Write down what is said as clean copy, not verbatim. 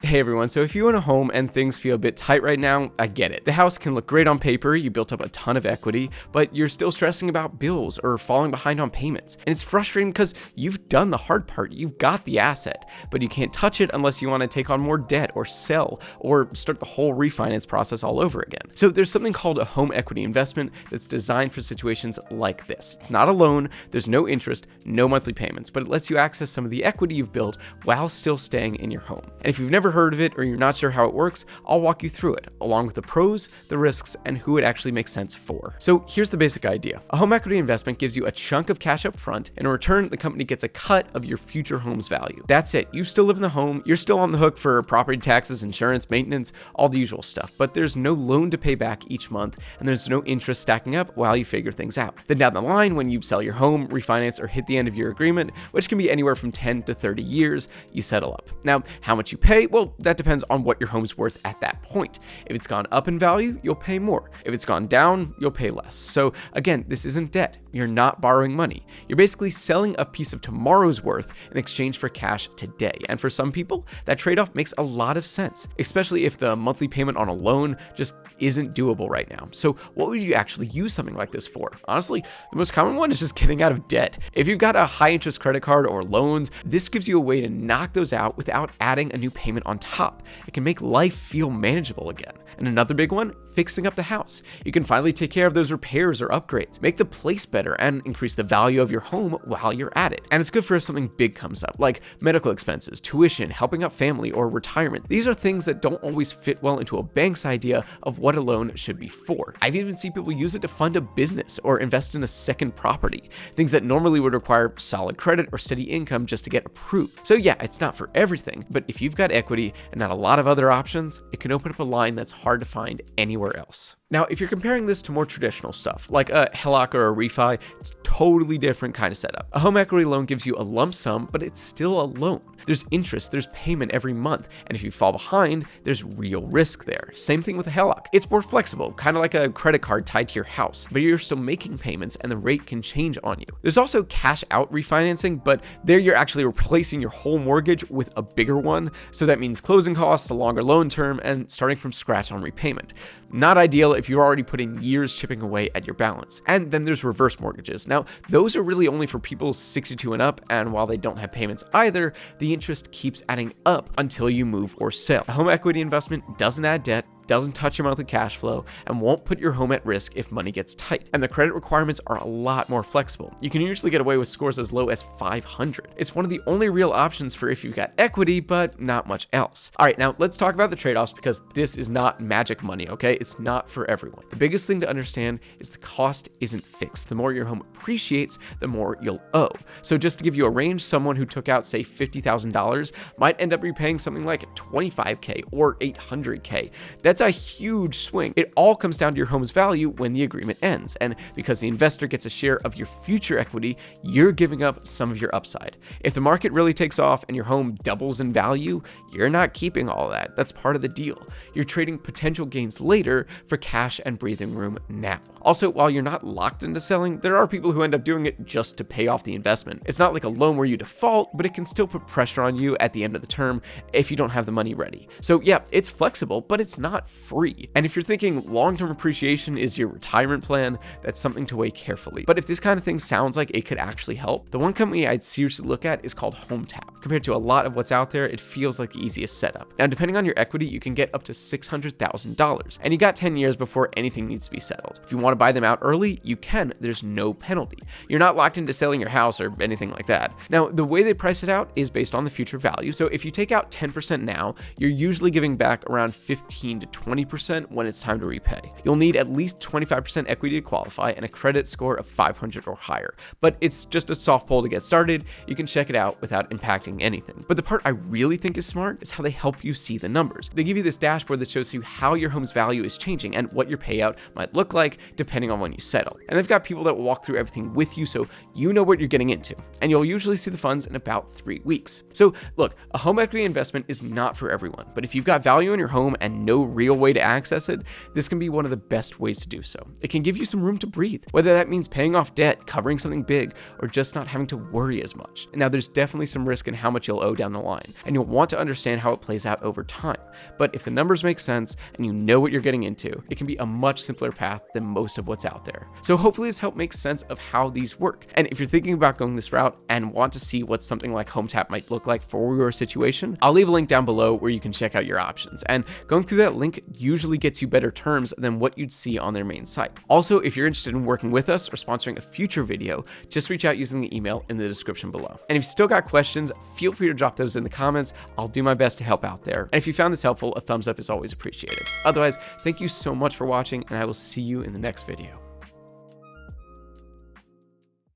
Hey everyone, so if you own a home and things feel a bit tight right now, I get it. The house can look great on paper, you built up a ton of equity, but you're still stressing about bills or falling behind on payments. And it's frustrating because you've done the hard part, you've got the asset, but you can't touch it unless you want to take on more debt or sell or start the whole refinance process all over again. So there's something called a home equity investment that's designed for situations like this. It's not a loan, there's no interest, no monthly payments, but it lets you access some of the equity you've built while still staying in your home. And if you've never heard of it or you're not sure how it works, I'll walk you through it, along with the pros, the risks, and who it actually makes sense for. So here's the basic idea. A home equity investment gives you a chunk of cash up front, and in return, the company gets a cut of your future home's value. That's it. You still live in the home, you're still on the hook for property taxes, insurance, maintenance, all the usual stuff, but there's no loan to pay back each month, and there's no interest stacking up while you figure things out. Then down the line, when you sell your home, refinance, or hit the end of your agreement, which can be anywhere from 10 to 30 years, you settle up. Now, how much you pay? Well, that depends on what your home's worth at that point. If it's gone up in value, you'll pay more. If it's gone down, you'll pay less. So again, this isn't debt. You're not borrowing money. You're basically selling a piece of tomorrow's worth in exchange for cash today. And for some people, that trade-off makes a lot of sense, especially if the monthly payment on a loan just isn't doable right now. So what would you actually use something like this for? Honestly, the most common one is just getting out of debt. If you've got a high interest credit card or loans, this gives you a way to knock those out without adding a new payment on top. It can make life feel manageable again. And another big one, fixing up the house. You can finally take care of those repairs or upgrades, make the place better, and increase the value of your home while you're at it. And it's good for if something big comes up, like medical expenses, tuition, helping out family, or retirement. These are things that don't always fit well into a bank's idea of what a loan should be for. I've even seen people use it to fund a business or invest in a second property, things that normally would require solid credit or steady income just to get approved. So yeah, it's not for everything, but if you've got equity and not a lot of other options, it can open up a line that's hard to find anywhere else. Now, if you're comparing this to more traditional stuff, like a HELOC or a refi, it's totally different kind of setup. A home equity loan gives you a lump sum, but it's still a loan. There's interest, there's payment every month, and if you fall behind, there's real risk there. Same thing with a HELOC. It's more flexible, kind of like a credit card tied to your house, but you're still making payments and the rate can change on you. There's also cash out refinancing, but there you're actually replacing your whole mortgage with a bigger one, so that means closing costs, a longer loan term, and starting from scratch on repayment. Not ideal if you're already putting years chipping away at your balance. And then there's reverse mortgages. Now, those are really only for people 62 and up, and while they don't have payments either, the interest keeps adding up until you move or sell. A home equity investment doesn't add debt, doesn't touch your monthly cash flow, and won't put your home at risk if money gets tight. And the credit requirements are a lot more flexible. You can usually get away with scores as low as 500. It's one of the only real options for if you've got equity, but not much else. All right, now let's talk about the trade-offs because this is not magic money, okay? It's not for everyone. The biggest thing to understand is the cost isn't fixed. The more your home appreciates, the more you'll owe. So just to give you a range, someone who took out, say, $50,000 might end up repaying something like $25K or $800K. That's a huge swing. It all comes down to your home's value when the agreement ends. And because the investor gets a share of your future equity, you're giving up some of your upside. If the market really takes off and your home doubles in value, you're not keeping all that. That's part of the deal. You're trading potential gains later for cash and breathing room now. Also, while you're not locked into selling, there are people who end up doing it just to pay off the investment. It's not like a loan where you default, but it can still put pressure on you at the end of the term if you don't have the money ready. So yeah, it's flexible, but it's not free. And if you're thinking long-term appreciation is your retirement plan, that's something to weigh carefully. But if this kind of thing sounds like it could actually help, the one company I'd seriously look at is called Hometap. Compared to a lot of what's out there, it feels like the easiest setup. Now, depending on your equity, you can get up to $600,000, and you got 10 years before anything needs to be settled. If you want to buy them out early, you can. There's no penalty. You're not locked into selling your house or anything like that. Now, the way they price it out is based on the future value. So if you take out 10% now, you're usually giving back around 15 to 20% when it's time to repay. You'll need at least 25% equity to qualify and a credit score of 500 or higher. But it's just a soft pull to get started. You can check it out without impacting anything. But the part I really think is smart is how they help you see the numbers. They give you this dashboard that shows you how your home's value is changing and what your payout might look like depending on when you settle. And they've got people that will walk through everything with you so you know what you're getting into. And you'll usually see the funds in about 3 weeks. So look, a home equity investment is not for everyone, but if you've got value in your home and no real way to access it, this can be one of the best ways to do so. It can give you some room to breathe, whether that means paying off debt, covering something big, or just not having to worry as much. And now there's definitely some risk in how much you'll owe down the line, and you'll want to understand how it plays out over time. But if the numbers make sense and you know what you're getting into, it can be a much simpler path than most of what's out there. So hopefully this helped make sense of how these work. And if you're thinking about going this route and want to see what something like Hometap might look like for your situation, I'll leave a link down below where you can check out your options. And going through that link usually gets you better terms than what you'd see on their main site. Also, if you're interested in working with us or sponsoring a future video, just reach out using the email in the description below. And if you still got questions, feel free to drop those in the comments. I'll do my best to help out there. And if you found this helpful, a thumbs up is always appreciated. Otherwise, thank you so much for watching, and I will see you in the next video.